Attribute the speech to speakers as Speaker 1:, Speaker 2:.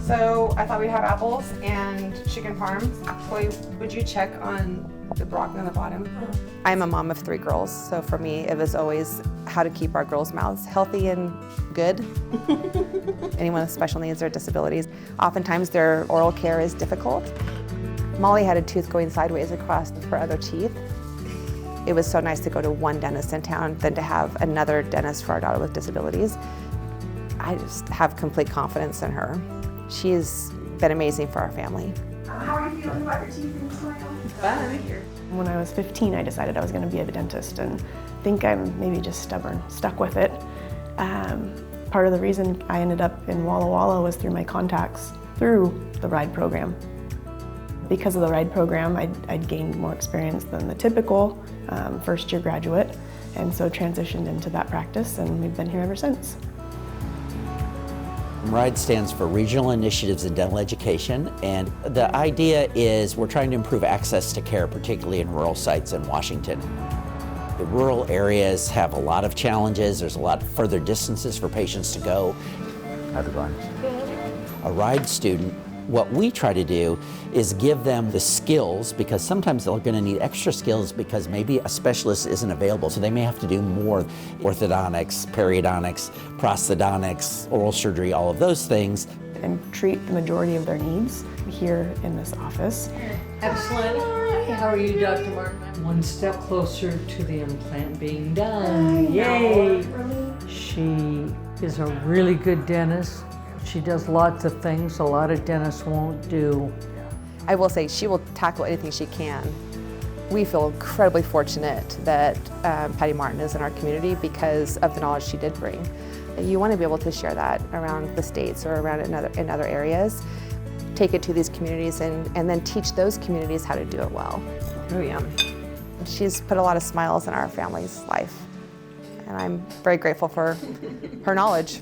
Speaker 1: So I thought we'd have apples and chicken parm. Chloe, would you check on the broccoli on the bottom? I'm a mom of 3 girls, so for me it was always how to keep our girls' mouths healthy and good. Anyone with special needs or disabilities, oftentimes their oral care is difficult. Molly had a tooth going sideways across her other teeth. It was so nice to go to one dentist in town than to have another dentist for our daughter with disabilities. I just have complete confidence in her. She's been amazing for our family.
Speaker 2: How are you feeling about your teeth and smile?
Speaker 1: Fun.
Speaker 3: When I was 15, I decided I was going to be a dentist, and I think I'm maybe just stubborn, stuck with it. Part of the reason I ended up in Walla Walla was through my contacts through the RIDE program. Because of the RIDE program, I'd gained more experience than the typical first-year graduate, and so transitioned into that practice, and we've been here ever since.
Speaker 4: RIDE stands for Regional Initiatives in Dental Education, and the idea is we're trying to improve access to care, particularly in rural sites in Washington. The rural areas have a lot of challenges. There's a lot further distances for patients to go. How's it going? A RIDE student, what we try to do is give them the skills, because sometimes they're going to need extra skills because maybe a specialist isn't available, so they may have to do more orthodontics, periodontics, prosthodontics, oral surgery, all of those things.
Speaker 3: And treat the majority of their needs here in this office.
Speaker 5: Excellent. Hi, how are you, Dr. Martin? One step closer to the implant being done. Yay! She is a really good dentist. She does lots of things a lot of dentists won't do.
Speaker 1: I will say she will tackle anything she can. We feel incredibly fortunate that Patty Martin is in our community because of the knowledge she did bring. You want to be able to share that around the states or around in other areas. Take it to these communities and then teach those communities how to do it well. Oh yeah. She's put a lot of smiles in our family's life, and I'm very grateful for her knowledge.